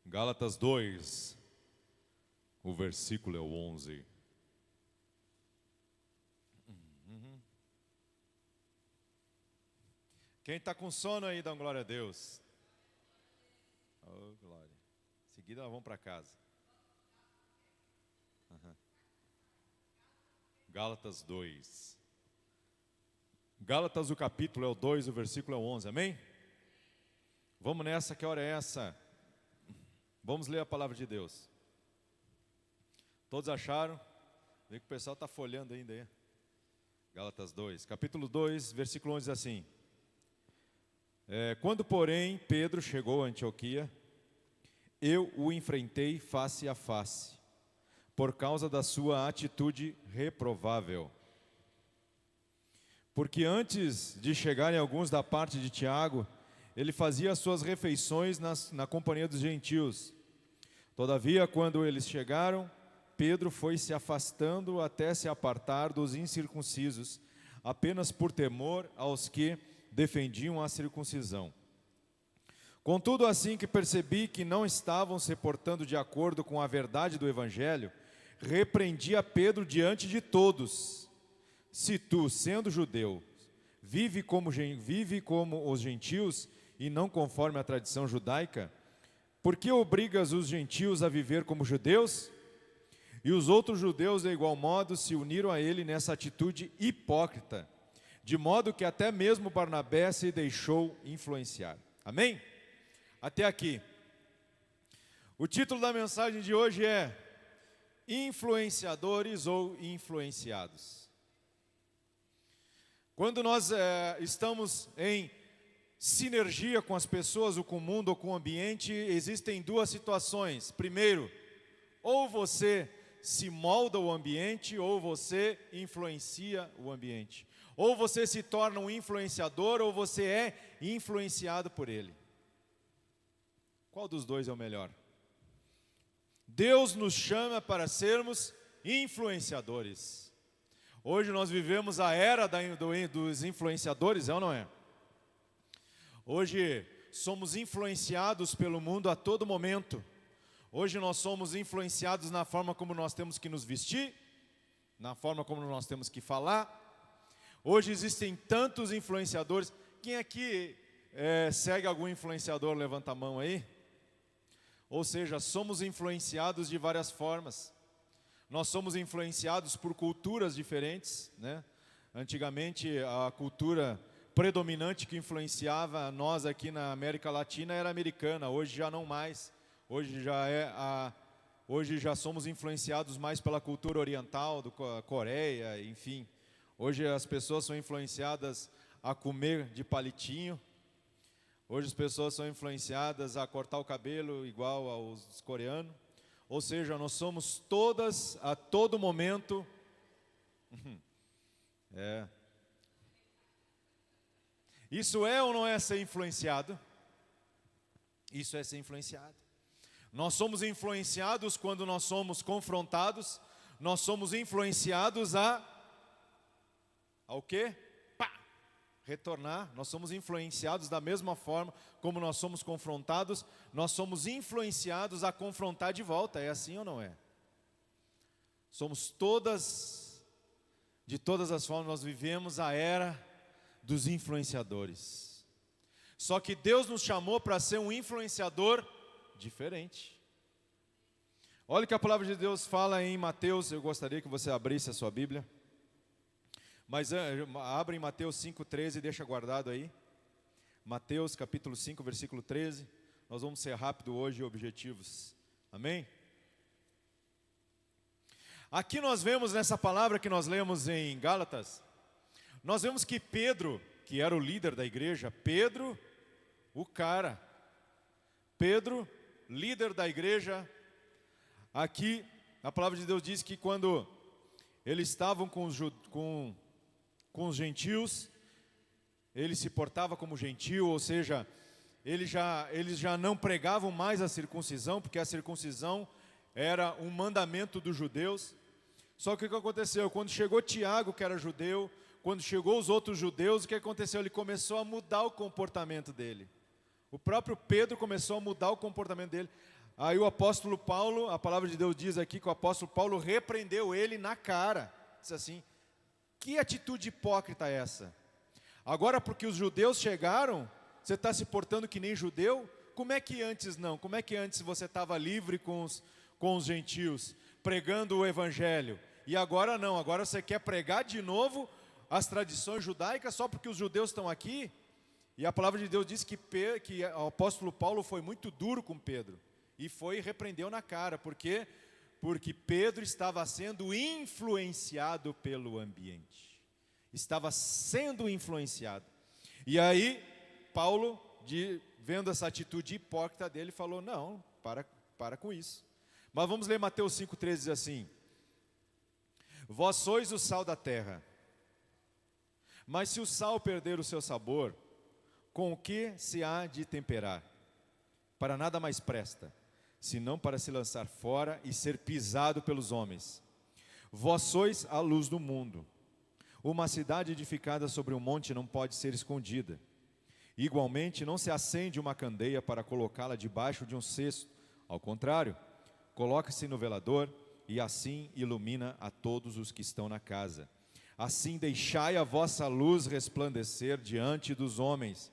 Gálatas 2, o versículo é o 11. Quem está com sono aí, dá uma glória a Deus. Oh, glória. Em seguida nós vamos para casa. Gálatas 2. Gálatas, o capítulo é o 2, o versículo é o 11, amém? Vamos nessa, que hora é essa? Vamos ler a palavra de Deus. Todos acharam? Vê que o pessoal está folhando ainda aí. Gálatas 2, capítulo 2, versículo 11 diz assim. Quando, porém, Pedro chegou a Antioquia, eu o enfrentei face a face, por causa da sua atitude reprovável. Porque antes de chegarem alguns da parte de Tiago, ele fazia as suas refeições na companhia dos gentios. Todavia, quando eles chegaram, Pedro foi se afastando até se apartar dos incircuncisos, apenas por temor aos que defendiam a circuncisão. Contudo, assim que percebi que não estavam se portando de acordo com a verdade do Evangelho, repreendi a Pedro diante de todos. Se tu, sendo judeu, vive como os gentios e não conforme a tradição judaica, por que obrigas os gentios a viver como judeus? E os outros judeus, de igual modo, se uniram a ele nessa atitude hipócrita, de modo que até mesmo Barnabé se deixou influenciar. Amém? Até aqui. O título da mensagem de hoje é Influenciadores ou Influenciados. Quando nós estamos em sinergia com as pessoas, ou com o mundo, ou com o ambiente, existem duas situações. Primeiro, ou você se molda o ambiente, ou você influencia o ambiente. Ou você se torna um influenciador, ou você é influenciado por ele. Qual dos dois é o melhor? Deus nos chama para sermos influenciadores. Hoje nós vivemos a era dos influenciadores, é ou não é? Hoje somos influenciados pelo mundo a todo momento. Hoje nós somos influenciados na forma como nós temos que nos vestir, na forma como nós temos que falar. Hoje existem tantos influenciadores. Quem aqui segue algum influenciador? Levanta a mão aí. Ou seja, somos influenciados de várias formas. Nós somos influenciados por culturas diferentes, né? Antigamente, a cultura predominante que influenciava nós aqui na América Latina era americana. Hoje já não mais. Hoje já somos influenciados mais pela cultura oriental, da Coreia, enfim. Hoje as pessoas são influenciadas a comer de palitinho. Hoje as pessoas são influenciadas a cortar o cabelo igual aos coreanos. Ou seja, nós somos todas, a todo momento. Isso é ou não é ser influenciado? Isso é ser influenciado. Nós somos influenciados quando nós somos confrontados. Nós somos influenciados ao quê? Retornar. Nós somos influenciados da mesma forma como nós somos confrontados. Nós somos influenciados a confrontar de volta. É assim ou não é? Somos de todas as formas, nós vivemos a era dos influenciadores. Só que Deus nos chamou para ser um influenciador diferente. Olha o que a palavra de Deus fala em Mateus. Eu gostaria que você abrisse a sua Bíblia. Mas abre em Mateus 5,13 e deixa guardado aí. Mateus capítulo 5, versículo 13. Nós vamos ser rápido hoje e objetivos. Amém? Aqui nós vemos nessa palavra que nós lemos em Gálatas, nós vemos que Pedro, que era o líder da igreja, Pedro, líder da igreja, aqui a palavra de Deus diz que quando eles estavam com os gentios, ele se portava como gentil, ou seja, eles já não pregavam mais a circuncisão, porque a circuncisão era um mandamento dos judeus. Só que o que aconteceu? Quando chegou Tiago, que era judeu, quando chegou os outros judeus, o que aconteceu? Ele começou a mudar o comportamento dele. O próprio Pedro começou a mudar o comportamento dele. Aí o apóstolo Paulo, a palavra de Deus diz aqui que o apóstolo Paulo repreendeu ele na cara. Diz assim: que atitude hipócrita é essa? Agora porque os judeus chegaram, você está se portando que nem judeu? Como é que antes não? Como é que antes você estava livre com os gentios, pregando o evangelho? E agora não, agora você quer pregar de novo as tradições judaicas só porque os judeus estão aqui? E a palavra de Deus diz que o apóstolo Paulo foi muito duro com Pedro. E foi e repreendeu na cara. Por quê? Porque Pedro estava sendo influenciado pelo ambiente. Estava sendo influenciado. E aí, Paulo, vendo essa atitude hipócrita dele, falou: não, para com isso. Mas vamos ler Mateus 5,13, diz assim: vós sois o sal da terra. Mas se o sal perder o seu sabor, com o que se há de temperar? Para nada mais presta, senão para se lançar fora e ser pisado pelos homens. Vós sois a luz do mundo. Uma cidade edificada sobre um monte não pode ser escondida. Igualmente, não se acende uma candeia para colocá-la debaixo de um cesto. Ao contrário, coloca-se no velador e assim ilumina a todos os que estão na casa. Assim deixai a vossa luz resplandecer diante dos homens,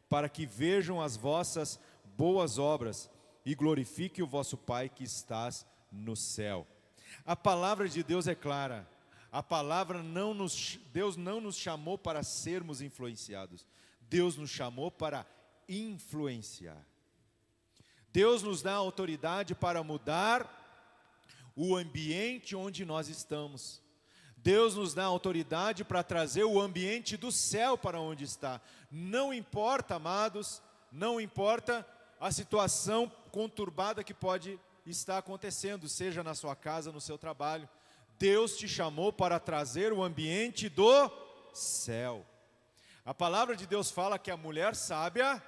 para que vejam as vossas boas obras e glorifique o vosso Pai que estás no céu. A palavra de Deus é clara. Deus não nos chamou para sermos influenciados. Deus nos chamou para influenciar. Deus nos dá autoridade para mudar o ambiente onde nós estamos. Deus nos dá autoridade para trazer o ambiente do céu para onde está. Não importa, amados, não importa a situação conturbada que pode estar acontecendo, seja na sua casa, no seu trabalho. Deus te chamou para trazer o ambiente do céu. A palavra de Deus fala que a mulher sábia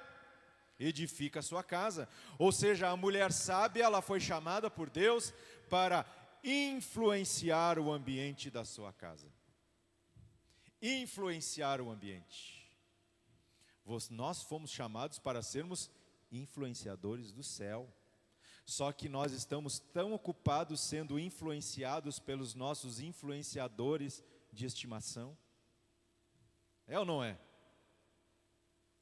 edifica a sua casa. Ou seja, a mulher sábia, ela foi chamada por Deus para influenciar o ambiente da sua casa. Influenciar o ambiente. Nós fomos chamados para sermos influenciadores do céu. Só que nós estamos tão ocupados sendo influenciados pelos nossos influenciadores de estimação. É ou não é?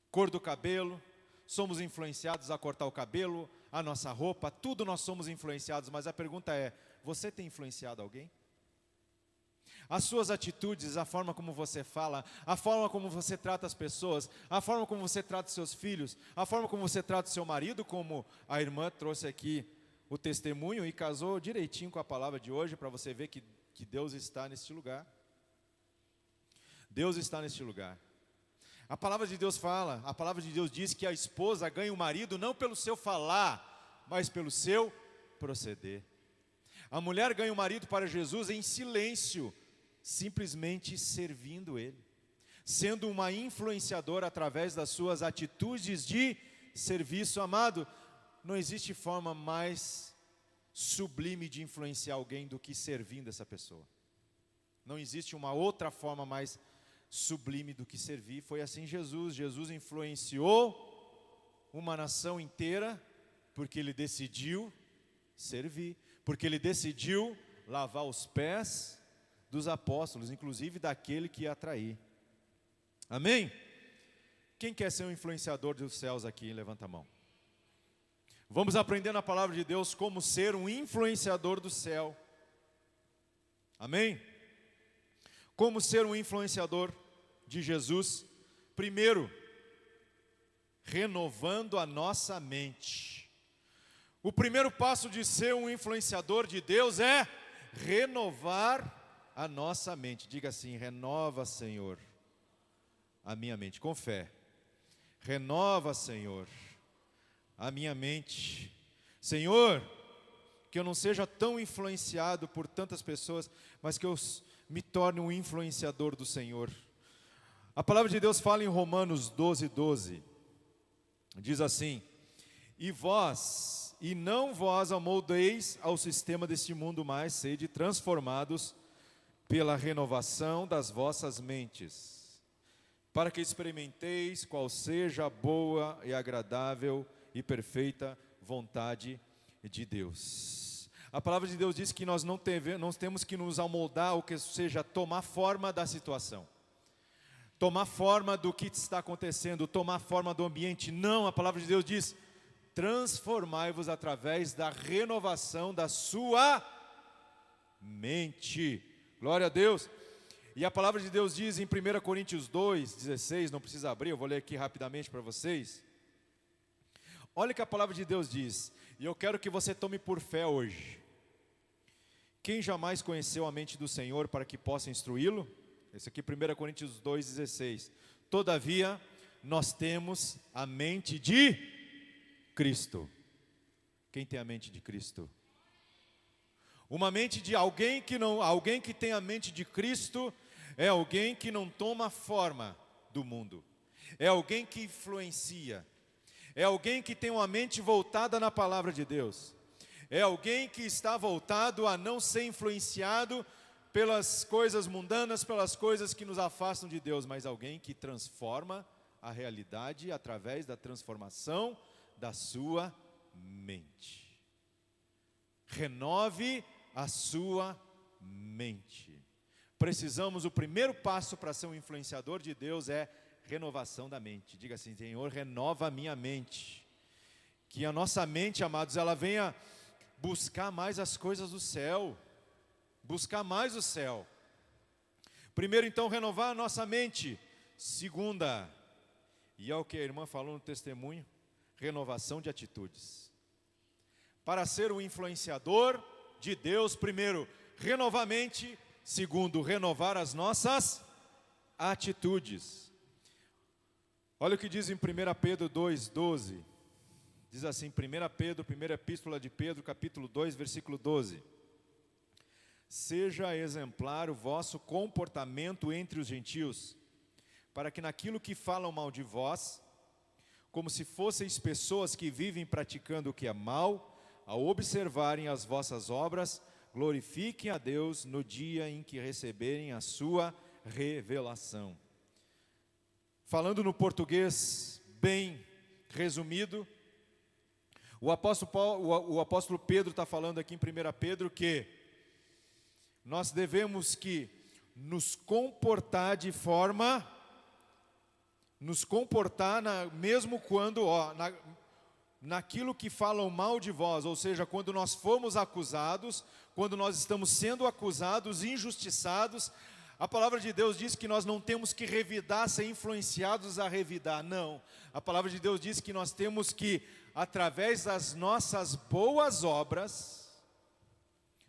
Cor do cabelo, somos influenciados a cortar o cabelo, a nossa roupa, tudo nós somos influenciados, mas a pergunta é: você tem influenciado alguém? As suas atitudes, a forma como você fala, a forma como você trata as pessoas, a forma como você trata os seus filhos, a forma como você trata o seu marido, como a irmã trouxe aqui o testemunho e casou direitinho com a palavra de hoje, para você ver que Deus está neste lugar. Deus está neste lugar. A palavra de Deus fala, a palavra de Deus diz que a esposa ganha o marido não pelo seu falar, mas pelo seu proceder. A mulher ganha o marido para Jesus em silêncio, simplesmente servindo ele, sendo uma influenciadora através das suas atitudes de serviço. Amado, não existe forma mais sublime de influenciar alguém do que servindo essa pessoa. Não existe uma outra forma mais sublime do que servir. Foi assim Jesus influenciou uma nação inteira, porque ele decidiu servir, porque ele decidiu lavar os pés dos apóstolos, inclusive daquele que ia trair. Amém? Quem quer ser um influenciador dos céus aqui? Levanta a mão. Vamos aprender na palavra de Deus como ser um influenciador do céu. Amém? Como ser um influenciador de Jesus? Primeiro, renovando a nossa mente. O primeiro passo de ser um influenciador de Deus é renovar a nossa mente. Diga assim: renova, Senhor, a minha mente, com fé. Renova, Senhor, a minha mente. Senhor, que eu não seja tão influenciado por tantas pessoas, mas que eu me torne um influenciador do Senhor. A palavra de Deus fala em Romanos 12:12. Diz assim: e não vós amoldeis ao sistema deste mundo, mas sede transformados pela renovação das vossas mentes, para que experimenteis qual seja a boa e agradável e perfeita vontade de Deus. A palavra de Deus diz que nós não temos que nos amoldar, ou que seja, tomar forma da situação, tomar forma do que está acontecendo, tomar forma do ambiente. Não, a palavra de Deus diz: transformai-vos através da renovação da sua mente. Glória a Deus. E a palavra de Deus diz em 1 Coríntios 2:16, não precisa abrir, eu vou ler aqui rapidamente para vocês. Olha o que a palavra de Deus diz, e eu quero que você tome por fé hoje. Quem jamais conheceu a mente do Senhor para que possa instruí-lo? Esse aqui, 1 Coríntios 2:16. Todavia, nós temos a mente de Cristo. Quem tem a mente de Cristo? Uma mente de alguém que tem a mente de Cristo é alguém que não toma forma do mundo. É alguém que influencia. É alguém que tem uma mente voltada na palavra de Deus. É alguém que está voltado a não ser influenciado pelas coisas mundanas, pelas coisas que nos afastam de Deus, mas alguém que transforma a realidade através da transformação da sua mente. Renove a sua mente. Precisamos, o primeiro passo para ser um influenciador de Deus é renovação da mente. Diga assim: Senhor, renova a minha mente. Que a nossa mente, amados, ela venha buscar mais as coisas do céu. Buscar mais o céu. Primeiro, então, renovar a nossa mente. Segunda, e é o que a irmã falou no testemunho, renovação de atitudes. Para ser um influenciador de Deus, primeiro, renovar a mente. Segundo, renovar as nossas atitudes. Olha o que diz em 1 Pedro 2:12. Diz assim, 1 Pedro, primeira epístola de Pedro, capítulo 2, versículo 12. Seja exemplar o vosso comportamento entre os gentios, para que naquilo que falam mal de vós, como se fosseis pessoas que vivem praticando o que é mal, ao observarem as vossas obras, glorifiquem a Deus no dia em que receberem a sua revelação. Falando no português bem resumido, o apóstolo Pedro está falando aqui em 1 Pedro que nós devemos que nos comportar de forma, mesmo quando, naquilo que falam mal de vós, ou seja, quando nós formos acusados, quando nós estamos sendo acusados, injustiçados, a palavra de Deus diz que nós não temos que revidar, ser influenciados a revidar, não. A palavra de Deus diz que nós temos que, através das nossas boas obras,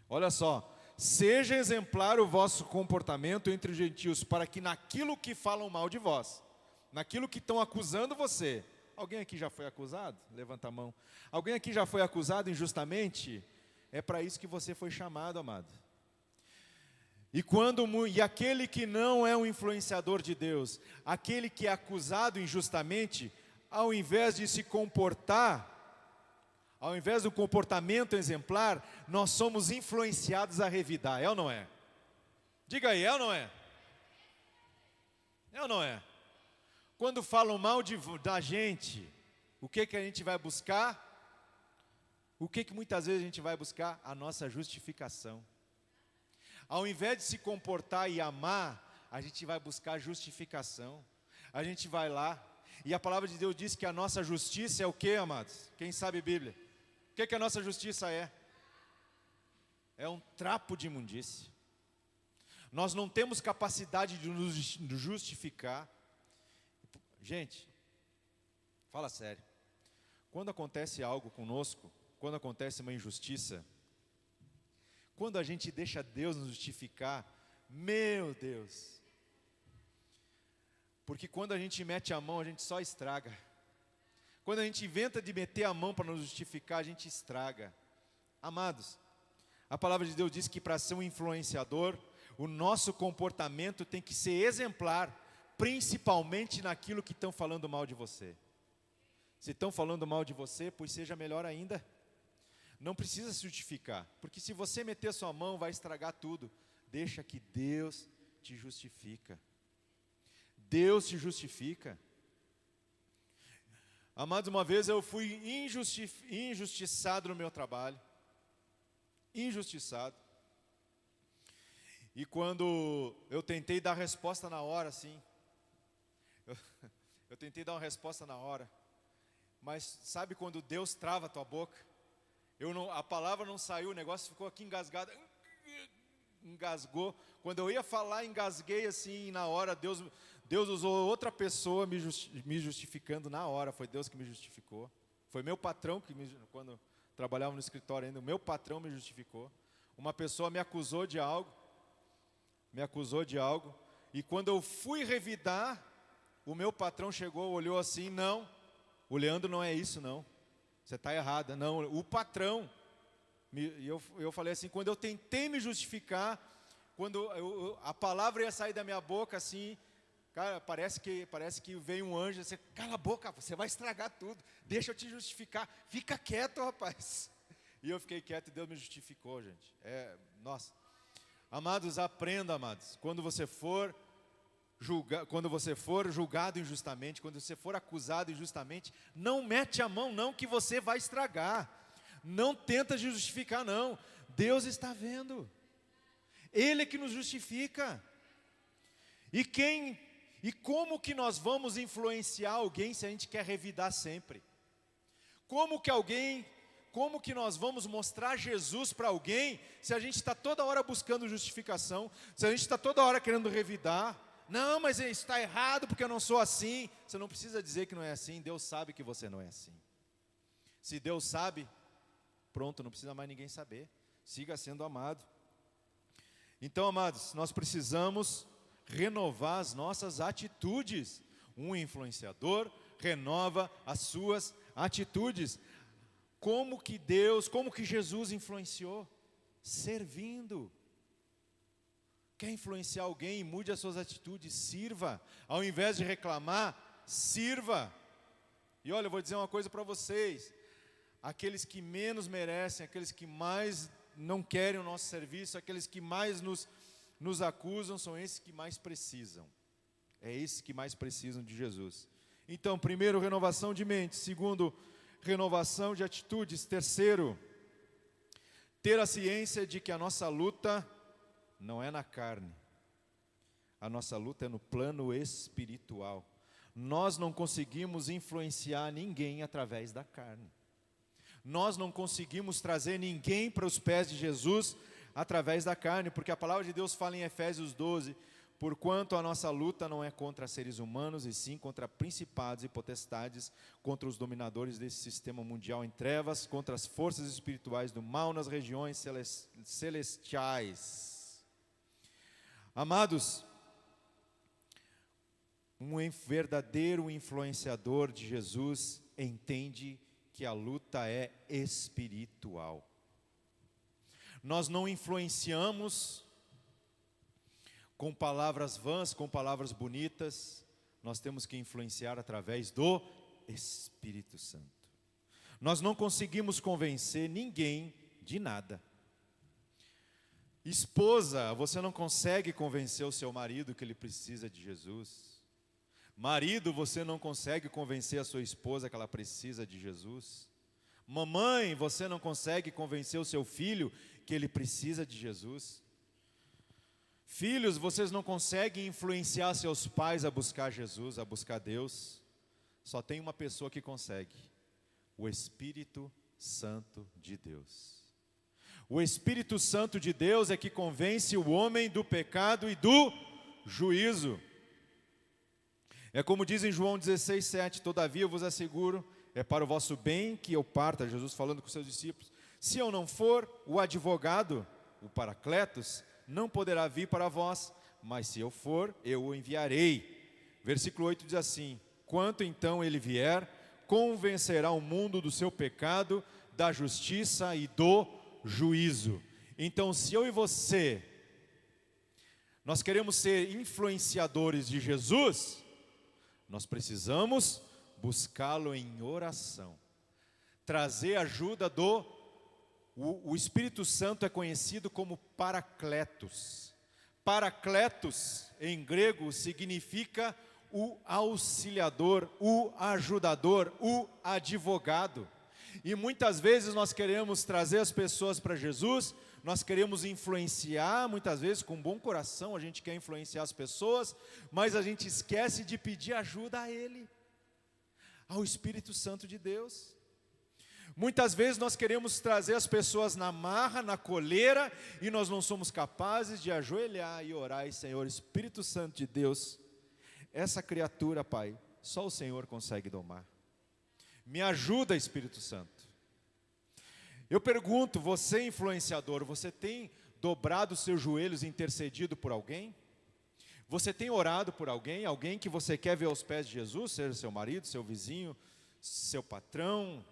olha só, seja exemplar o vosso comportamento entre os gentios, para que naquilo que falam mal de vós, naquilo que estão acusando você. Alguém aqui já foi acusado? Levanta a mão. Alguém aqui já foi acusado injustamente? É para isso que você foi chamado, amado. E aquele que não é um influenciador de Deus, aquele que é acusado injustamente, ao invés de se comportar, ao invés do comportamento exemplar, nós somos influenciados a revidar, é ou não é? Diga aí, é ou não é? É ou não é? Quando falam mal da gente, o que a gente vai buscar? O que muitas vezes a gente vai buscar? A nossa justificação. Ao invés de se comportar e amar, a gente vai buscar justificação. A gente vai lá, e a palavra de Deus diz que a nossa justiça é o que, amados? Quem sabe Bíblia? O que a nossa justiça é? É um trapo de imundície. Nós não temos capacidade de nos justificar. Gente, fala sério. Quando acontece algo conosco, quando acontece uma injustiça, quando a gente deixa Deus nos justificar, meu Deus. Porque quando a gente mete a mão, a gente só estraga. Quando a gente inventa de meter a mão para nos justificar, a gente estraga. Amados, a palavra de Deus diz que para ser um influenciador, o nosso comportamento tem que ser exemplar, principalmente naquilo que estão falando mal de você. Se estão falando mal de você, pois seja melhor ainda. Não precisa se justificar, porque se você meter sua mão, vai estragar tudo. Deixa que Deus te justifica. Deus te justifica. Amados, uma vez eu fui injustiçado no meu trabalho. Injustiçado. E quando eu tentei dar resposta na hora, assim, eu tentei dar uma resposta na hora, mas sabe quando Deus trava a tua boca? A palavra não saiu, o negócio ficou aqui engasgado, engasgou. Quando eu ia falar, engasguei assim, e na hora Deus usou outra pessoa me justificando na hora. Foi Deus que me justificou. Foi meu patrão quando trabalhava no escritório ainda, o meu patrão me justificou. Uma pessoa me acusou de algo, e quando eu fui revidar, o meu patrão chegou, olhou assim: não, o Leandro não é isso não, você está errada. Não, o patrão. E eu falei assim, quando eu tentei me justificar, quando a palavra ia sair da minha boca assim, cara, parece que veio um anjo, você, cala a boca, você vai estragar tudo, deixa eu te justificar, fica quieto, rapaz. E eu fiquei quieto e Deus me justificou, gente. Nossa. Amados, aprenda, amados, quando você for julgado injustamente, quando você for acusado injustamente, não mete a mão não, que você vai estragar. Não tenta justificar não, Deus está vendo. Ele é que nos justifica. E como que nós vamos influenciar alguém se a gente quer revidar sempre? Como que nós vamos mostrar Jesus para alguém se a gente está toda hora buscando justificação, se a gente está toda hora querendo revidar? Não, mas isso está errado porque eu não sou assim. Você não precisa dizer que não é assim, Deus sabe que você não é assim. Se Deus sabe, pronto, não precisa mais ninguém saber. Siga sendo amado. Então, amados, nós precisamos renovar as nossas atitudes. Um influenciador renova as suas atitudes. Como que Jesus influenciou? Servindo. Quer influenciar alguém? Mude as suas atitudes, sirva. Ao invés de reclamar, sirva. E olha, eu vou dizer uma coisa para vocês. Aqueles que menos merecem, aqueles que mais não querem o nosso serviço, aqueles que mais nos acusam, são esses que mais precisam. É esses que mais precisam de Jesus. Então, primeiro, renovação de mente. Segundo, renovação de atitudes. Terceiro, ter a ciência de que a nossa luta não é na carne. A nossa luta é no plano espiritual. Nós não conseguimos influenciar ninguém através da carne. Nós não conseguimos trazer ninguém para os pés de Jesus através da carne, porque a palavra de Deus fala em Efésios 12, porquanto a nossa luta não é contra seres humanos, e sim contra principados e potestades, contra os dominadores desse sistema mundial em trevas, contra as forças espirituais do mal nas regiões celestiais. Amados, um verdadeiro influenciador de Jesus entende que a luta é espiritual. Nós não influenciamos com palavras vãs, com palavras bonitas. Nós temos que influenciar através do Espírito Santo. Nós não conseguimos convencer ninguém de nada. Esposa, você não consegue convencer o seu marido que ele precisa de Jesus. Marido, você não consegue convencer a sua esposa que ela precisa de Jesus. Mamãe, você não consegue convencer o seu filho que ele precisa de Jesus. Filhos, vocês não conseguem influenciar seus pais a buscar Jesus, a buscar Deus. Só tem uma pessoa que consegue: o Espírito Santo de Deus. O Espírito Santo de Deus é que convence o homem do pecado e do juízo. É como diz em João 16:7, todavia eu vos asseguro, é para o vosso bem que eu parta, Jesus falando com seus discípulos. Se eu não for, o advogado, o Paracletos, não poderá vir para vós, mas se eu for, eu o enviarei. Versículo 8 diz assim: quanto então ele vier, convencerá o mundo do seu pecado, da justiça e do juízo. Então, se eu e você, nós queremos ser influenciadores de Jesus, nós precisamos buscá-lo em oração, trazer ajuda o Espírito Santo é conhecido como Paracletos. Paracletos, em grego, significa o auxiliador, o ajudador, o advogado. E muitas vezes nós queremos trazer as pessoas para Jesus, nós queremos influenciar, muitas vezes com bom coração a gente quer influenciar as pessoas, mas a gente esquece de pedir ajuda a Ele, ao Espírito Santo de Deus. Muitas vezes nós queremos trazer as pessoas na marra, na coleira, e nós não somos capazes de ajoelhar e orar, e Senhor, Espírito Santo de Deus, essa criatura, Pai, só o Senhor consegue domar. Me ajuda, Espírito Santo. Eu pergunto, você influenciador, você tem dobrado os seus joelhos e intercedido por alguém? Você tem orado por alguém, alguém que você quer ver aos pés de Jesus, seja seu marido, seu vizinho, seu patrão?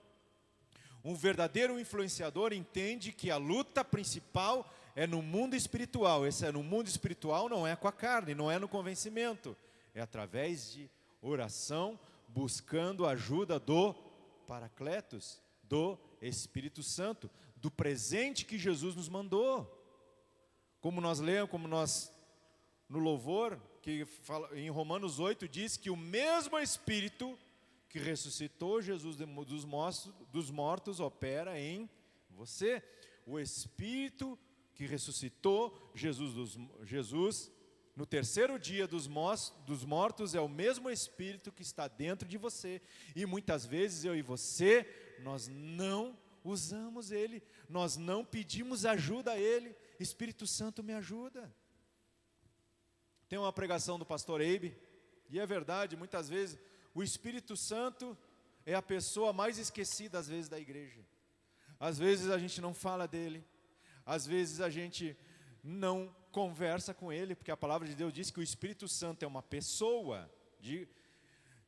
Um verdadeiro influenciador entende que a luta principal é no mundo espiritual. Esse é no mundo espiritual, não é com a carne, não é no convencimento. É através de oração, buscando a ajuda do Paracletos, do Espírito Santo, do presente que Jesus nos mandou. Como nós lemos, no louvor, que fala, em Romanos 8 diz que o mesmo Espírito que ressuscitou Jesus dos mortos opera em você. O Espírito que ressuscitou Jesus no terceiro dia dos mortos é o mesmo Espírito que está dentro de você. E muitas vezes eu e você, nós não usamos Ele, nós não pedimos ajuda a Ele. Espírito Santo, me ajuda. Tem uma pregação do pastor Eibe, e é verdade, muitas vezes o Espírito Santo é a pessoa mais esquecida às vezes da igreja. Às vezes a gente não fala dele, às vezes a gente não conversa com ele, porque a palavra de Deus diz que o Espírito Santo é uma pessoa.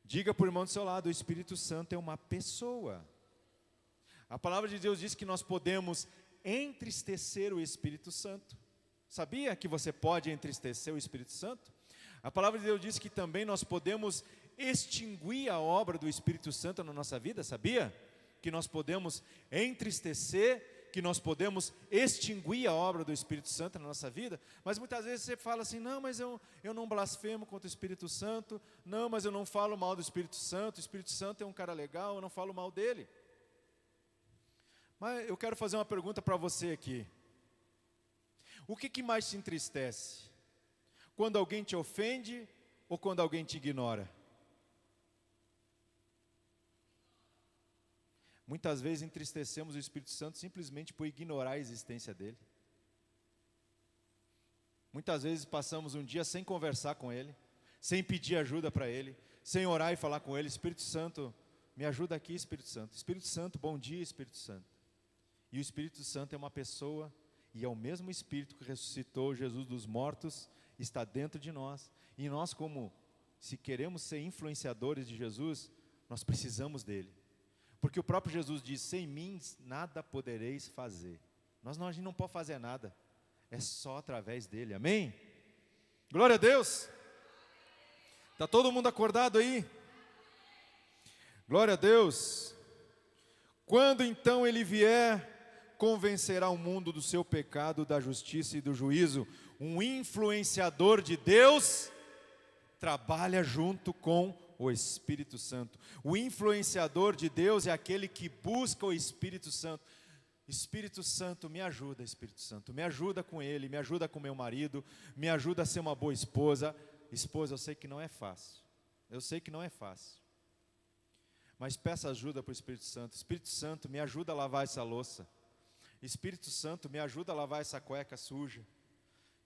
Diga para o irmão do seu lado, o Espírito Santo é uma pessoa. A palavra de Deus diz que nós podemos entristecer o Espírito Santo. Sabia que você pode entristecer o Espírito Santo? A palavra de Deus diz que também nós podemos extinguir a obra do Espírito Santo na nossa vida, sabia? Que nós podemos entristecer, que nós podemos extinguir a obra do Espírito Santo na nossa vida. Mas muitas vezes você fala assim, não, mas eu não blasfemo contra o Espírito Santo, não, mas eu não falo mal do Espírito Santo, o Espírito Santo é um cara legal, eu não falo mal dele. Mas eu quero fazer uma pergunta para você aqui. O que mais te entristece? Quando alguém te ofende ou quando alguém te ignora? Muitas vezes entristecemos o Espírito Santo simplesmente por ignorar a existência dele. Muitas vezes passamos um dia sem conversar com ele, sem pedir ajuda para ele, sem orar e falar com ele, Espírito Santo, me ajuda aqui, Espírito Santo. Espírito Santo, bom dia, Espírito Santo. E o Espírito Santo é uma pessoa, e é o mesmo Espírito que ressuscitou Jesus dos mortos, está dentro de nós. E nós, como se queremos ser influenciadores de Jesus, nós precisamos dele. Porque o próprio Jesus diz, sem mim nada podereis fazer. A gente não pode fazer nada, é só através dele, amém? Glória a Deus! Está todo mundo acordado aí? Glória a Deus! Quando então ele vier, convencerá o mundo do seu pecado, da justiça e do juízo. Um influenciador de Deus trabalha junto com o Espírito Santo. O influenciador de Deus é aquele que busca o Espírito Santo. Espírito Santo, me ajuda, Espírito Santo, me ajuda com ele, me ajuda com meu marido, me ajuda a ser uma boa esposa. Esposa, eu sei que não é fácil, mas peça ajuda para o Espírito Santo. Espírito Santo, me ajuda a lavar essa louça. Espírito Santo, me ajuda a lavar essa cueca suja.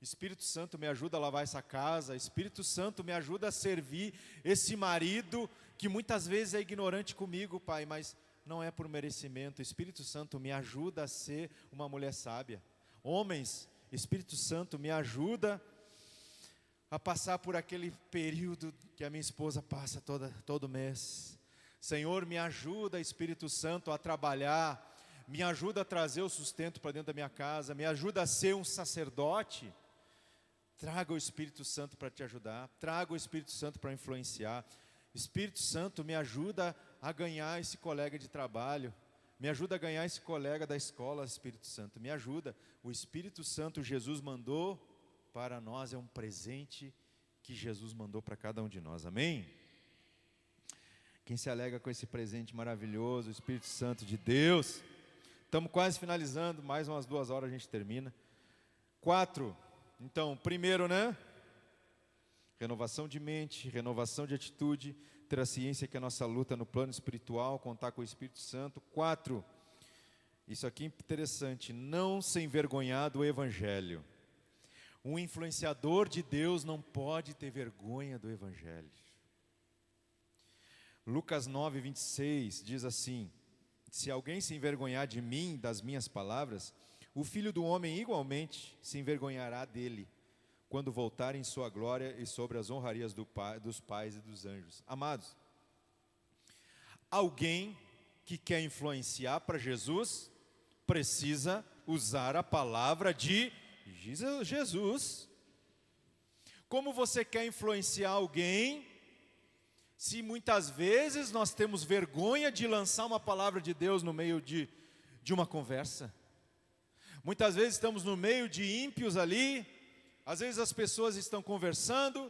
Espírito Santo, me ajuda a lavar essa casa. Espírito Santo, me ajuda a servir esse marido que muitas vezes é ignorante comigo, Pai, mas não é por merecimento. Espírito Santo, me ajuda a ser uma mulher sábia. Homens, Espírito Santo, me ajuda a passar por aquele período que a minha esposa passa todo mês. Senhor, me ajuda, Espírito Santo, a trabalhar. Me ajuda a trazer o sustento para dentro da minha casa. Me ajuda a ser um sacerdote. Traga o Espírito Santo para te ajudar. Traga o Espírito Santo para influenciar. Espírito Santo, me ajuda a ganhar esse colega de trabalho. Me ajuda a ganhar esse colega da escola, Espírito Santo. Me ajuda. O Espírito Santo, Jesus mandou para nós, é um presente que Jesus mandou para cada um de nós, amém? Quem se alegra com esse presente maravilhoso, o Espírito Santo de Deus? Estamos quase finalizando, mais umas 2 horas a gente termina. 4, então, primeiro, né? Renovação de mente, renovação de atitude, ter a ciência que a nossa luta no plano espiritual, contar com o Espírito Santo. 4, isso aqui é interessante, não se envergonhar do Evangelho. Um influenciador de Deus não pode ter vergonha do Evangelho. Lucas 9, 26 diz assim: se alguém se envergonhar de mim, das minhas palavras, o Filho do Homem igualmente se envergonhará dele, quando voltar em sua glória e sobre as honrarias dos pais e dos anjos. Amados, alguém que quer influenciar para Jesus, precisa usar a palavra de Jesus. Como você quer influenciar alguém, se muitas vezes nós temos vergonha de lançar uma palavra de Deus no meio de uma conversa? Muitas vezes estamos no meio de ímpios ali, às vezes as pessoas estão conversando,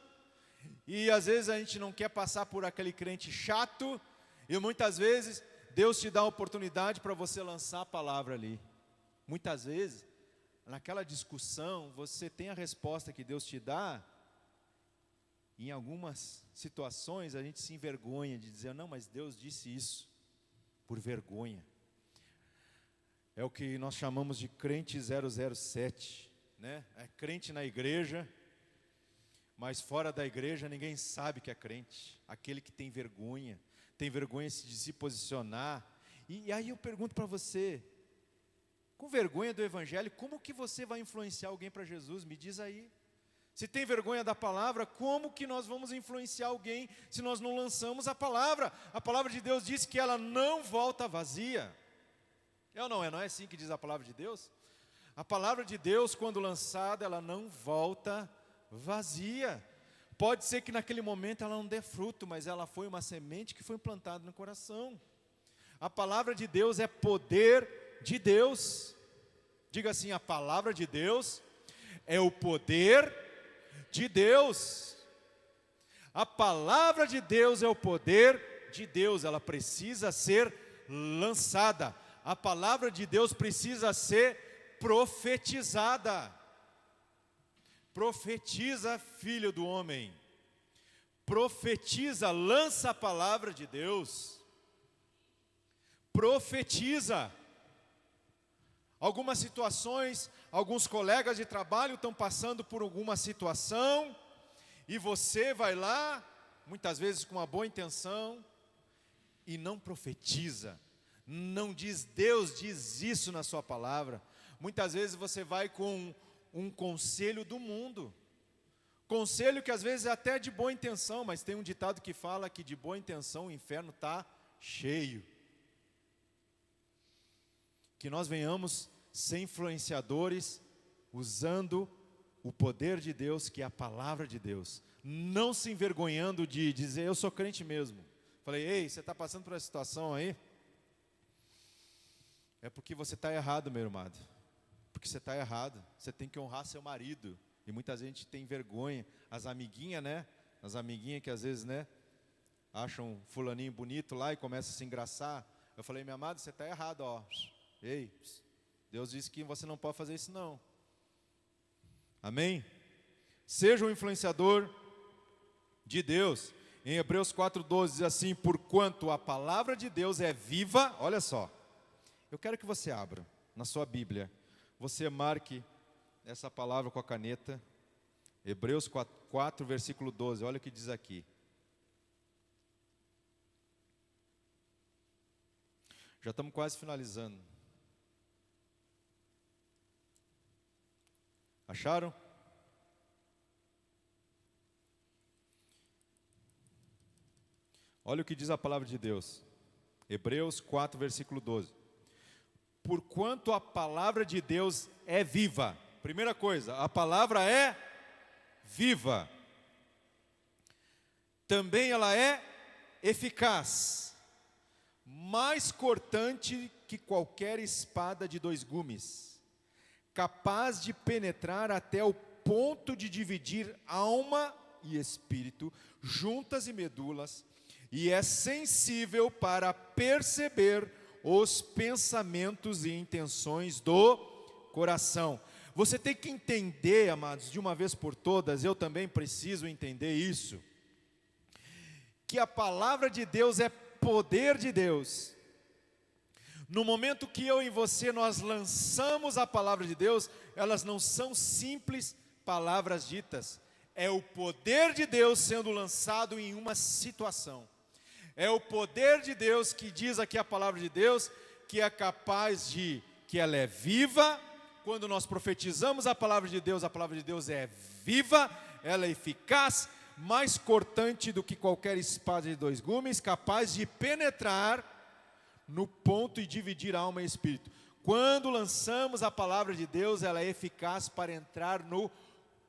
e às vezes a gente não quer passar por aquele crente chato, e muitas vezes Deus te dá a oportunidade para você lançar a palavra ali. Muitas vezes, naquela discussão, você tem a resposta que Deus te dá. Em algumas situações a gente se envergonha de dizer, não, mas Deus disse isso, por vergonha. É o que nós chamamos de crente 007, né? É crente na igreja, mas fora da igreja ninguém sabe que é crente. Aquele que tem vergonha de se posicionar. E aí eu pergunto para você, com vergonha do Evangelho, como que você vai influenciar alguém para Jesus? Me diz aí. Se tem vergonha da palavra, como que nós vamos influenciar alguém se nós não lançamos a palavra? A palavra de Deus diz que ela não volta vazia. É ou não é? Não é assim que diz a palavra de Deus? A palavra de Deus, quando lançada, ela não volta vazia. Pode ser que naquele momento ela não dê fruto, mas ela foi uma semente que foi plantada no coração. A palavra de Deus é poder de Deus. Diga assim, a palavra de Deus é o poder de Deus. A palavra de Deus é o poder de Deus. Ela precisa ser lançada. A palavra de Deus precisa ser profetizada. Profetiza, filho do homem. Profetiza, lança a palavra de Deus. Profetiza. Algumas situações, alguns colegas de trabalho estão passando por alguma situação, e você vai lá, muitas vezes com uma boa intenção, e não profetiza, não diz, Deus diz isso na sua palavra. Muitas vezes você vai com um conselho do mundo, conselho que às vezes é até de boa intenção, mas tem um ditado que fala que de boa intenção o inferno está cheio. Que nós venhamos ser influenciadores, usando o poder de Deus, que é a palavra de Deus, não se envergonhando de dizer, eu sou crente mesmo. Falei, ei, você está passando por essa situação aí? É porque você está errado, meu irmão. Porque você está errado. Você tem que honrar seu marido. E muita gente tem vergonha. As amiguinhas, né? As amiguinhas que às vezes, né? Acham fulaninho bonito lá e começam a se engraçar. Eu falei, meu amado, você está errado, ó. Ei, Deus disse que você não pode fazer isso não. Amém? Seja um influenciador de Deus. Em Hebreus 4:12 diz assim, porquanto a palavra de Deus é viva. Olha só, eu quero que você abra na sua Bíblia, você marque essa palavra com a caneta. Hebreus 4 versículo 12, olha o que diz aqui. Já estamos quase finalizando. Acharam? Olha o que diz a palavra de Deus. Hebreus 4, versículo 12. Porquanto a palavra de Deus é viva. Primeira coisa, a palavra é viva. Também ela é eficaz, mais cortante que qualquer espada de 2 gumes, capaz de penetrar até o ponto de dividir alma e espírito, juntas e medulas, e é sensível para perceber os pensamentos e intenções do coração. Você tem que entender, amados, de uma vez por todas, eu também preciso entender isso, que a palavra de Deus é poder de Deus. No momento que eu e você nós lançamos a palavra de Deus, elas não são simples palavras ditas, é o poder de Deus sendo lançado em uma situação. É o poder de Deus que diz aqui a palavra de Deus, que é capaz de, que ela é viva. Quando nós profetizamos a palavra de Deus é viva, ela é eficaz, mais cortante do que qualquer espada de dois gumes, capaz de penetrar no ponto e dividir alma e espírito. Quando lançamos a palavra de Deus, ela é eficaz para entrar no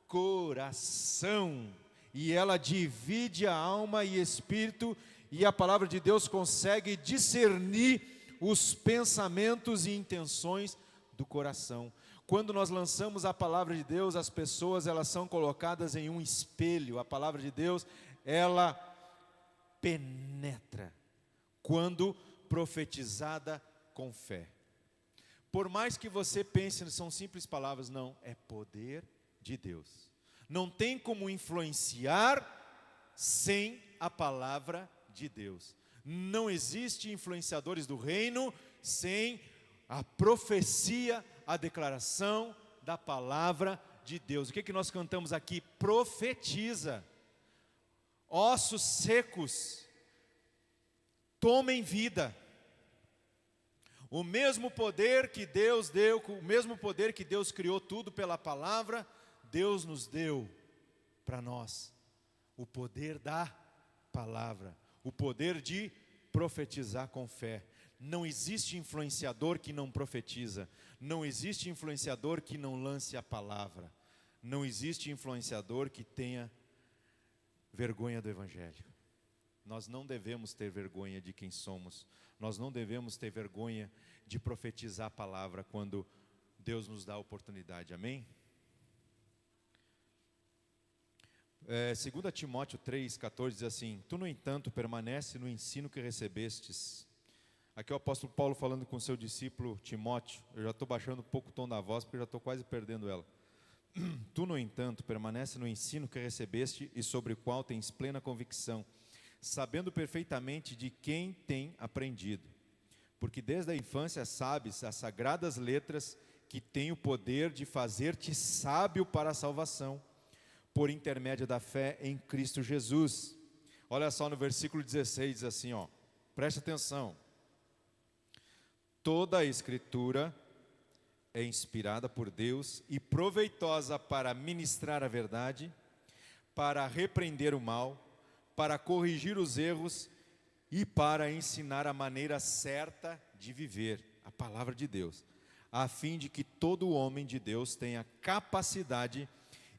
coração, e ela divide a alma e espírito, e a palavra de Deus consegue discernir os pensamentos e intenções do coração. Quando nós lançamos a palavra de Deus, as pessoas elas são colocadas em um espelho. A palavra de Deus, ela penetra quando profetizada com fé. Por mais que você pense, são simples palavras, não, é poder de Deus. Não tem como influenciar sem a palavra de Deus. Não existe influenciadores do reino sem a profecia, a declaração da palavra de Deus. O que nós cantamos aqui? Profetiza. Ossos secos, tomem vida. O mesmo poder que Deus deu, o mesmo poder que Deus criou tudo pela palavra, Deus nos deu para nós. O poder da palavra, o poder de profetizar com fé. Não existe influenciador que não profetiza. Não existe influenciador que não lance a palavra. Não existe influenciador que tenha vergonha do Evangelho. Nós não devemos ter vergonha de quem somos. Nós não devemos ter vergonha de profetizar a palavra quando Deus nos dá a oportunidade. Amém? 2 Timóteo 3,14 diz assim: Tu, no entanto, permanece no ensino que recebestes. Aqui é o apóstolo Paulo falando com seu discípulo Timóteo. Eu já estou baixando um pouco o tom da voz, porque eu já estou quase perdendo ela. Tu, no entanto, permanece no ensino que recebeste e sobre o qual tens plena convicção, sabendo perfeitamente de quem tem aprendido. Porque desde a infância sabes as sagradas letras que têm o poder de fazer-te sábio para a salvação, por intermédio da fé em Cristo Jesus. Olha só no versículo 16, diz assim, preste atenção. Toda a Escritura é inspirada por Deus e proveitosa para ministrar a verdade, para repreender o mal, para corrigir os erros e para ensinar a maneira certa de viver, a palavra de Deus, a fim de que todo homem de Deus tenha capacidade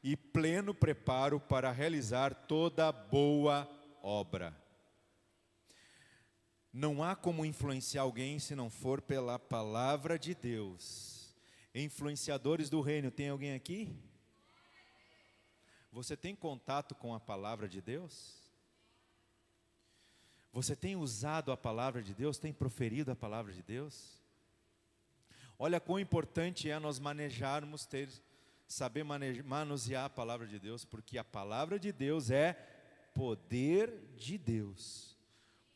e pleno preparo para realizar toda boa obra. Não há como influenciar alguém se não for pela palavra de Deus. Influenciadores do reino, tem alguém aqui? Você tem contato com a palavra de Deus? Você tem usado a palavra de Deus? Tem proferido a palavra de Deus? Olha quão importante é nós manejarmos, saber manusear a palavra de Deus, porque a palavra de Deus é poder de Deus.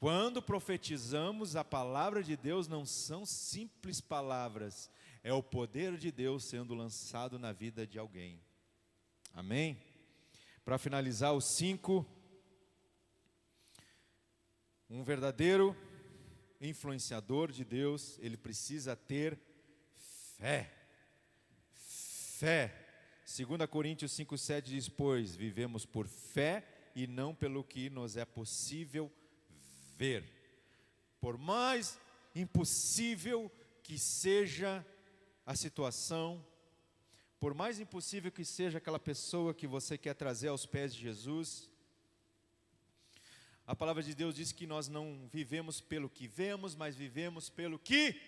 Quando profetizamos a palavra de Deus, não são simples palavras, é o poder de Deus sendo lançado na vida de alguém. Amém? Para finalizar, os 5, um verdadeiro influenciador de Deus, ele precisa ter fé. Fé. 2 Coríntios 5,7 diz, pois vivemos por fé e não pelo que nos é possível ver. Por mais impossível que seja a situação, por mais impossível que seja aquela pessoa que você quer trazer aos pés de Jesus, a palavra de Deus diz que nós não vivemos pelo que vemos, mas vivemos pelo que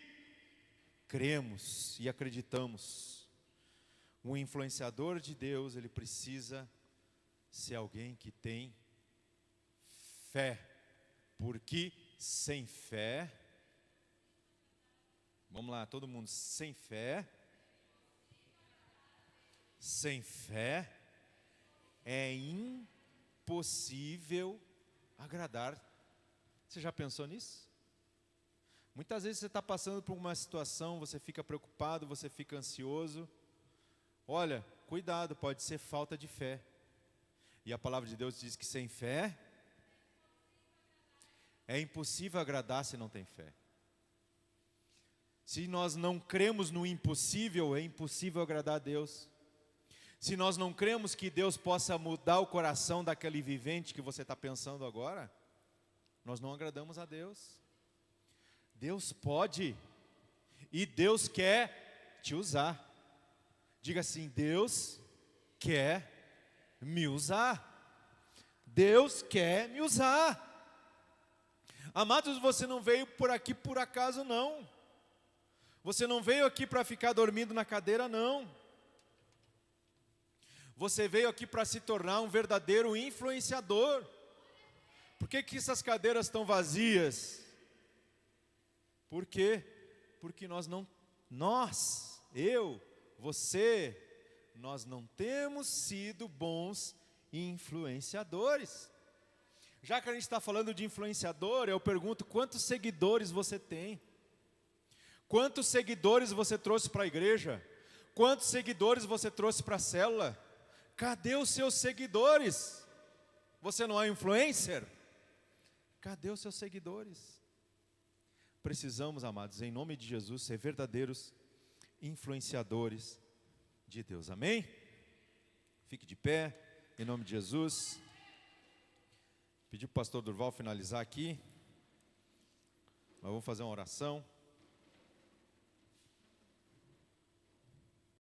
cremos e acreditamos. Um influenciador de Deus, ele precisa ser alguém que tem fé. Porque sem fé, vamos lá, todo mundo, sem fé é impossível agradar. Você já pensou nisso? Muitas vezes você está passando por uma situação, você fica preocupado, você fica ansioso. Olha, cuidado, pode ser falta de fé. E a palavra de Deus diz que sem fé é impossível agradar se não tem fé. Se nós não cremos no impossível, é impossível agradar a Deus. Se nós não cremos que Deus possa mudar o coração daquele vivente que você está pensando agora, nós não agradamos a Deus. Deus pode e Deus quer te usar. Diga assim: Deus quer me usar. Deus quer me usar. Amados, você não veio por aqui por acaso, não. Você não veio aqui para ficar dormindo na cadeira, não. Você veio aqui para se tornar um verdadeiro influenciador. Por que essas cadeiras estão vazias? Por quê? Porque você, nós não temos sido bons influenciadores. Já que a gente está falando de influenciador, eu pergunto: quantos seguidores você tem? Quantos seguidores você trouxe para a igreja? Quantos seguidores você trouxe para a célula? Cadê os seus seguidores? Você não é influencer? Cadê os seus seguidores? Precisamos, amados, em nome de Jesus, ser verdadeiros influenciadores de Deus. Amém? Fique de pé, em nome de Jesus. Pedir para o pastor Durval finalizar aqui. Nós vamos fazer uma oração.